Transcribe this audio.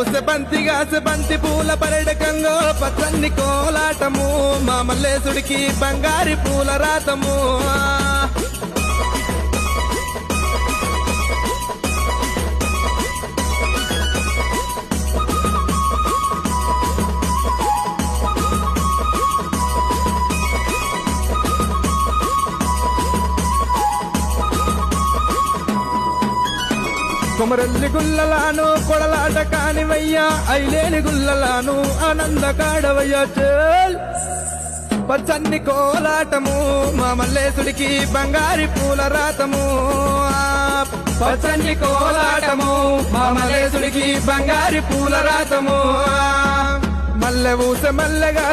ఊసె బంతి పూల పరడకంలో పచ్చని కోలాటము మా మల్లేశుడికి బంగారి పూల రాతము కొమరల్లి గుల్లలాను కొడలాట కానివయ్యా ఐలేని గుల్లలాను ఆనంద కాడవయ్యా చేల్ పచ్చన్ని కోలాటము మా మల్లేశుడికి బంగారి పూల రాతము పచ్చన్ని కోలాటము మా మల్లేశుడికి బంగారి పూల రాతము మల్లె ఊసె మల్లెగా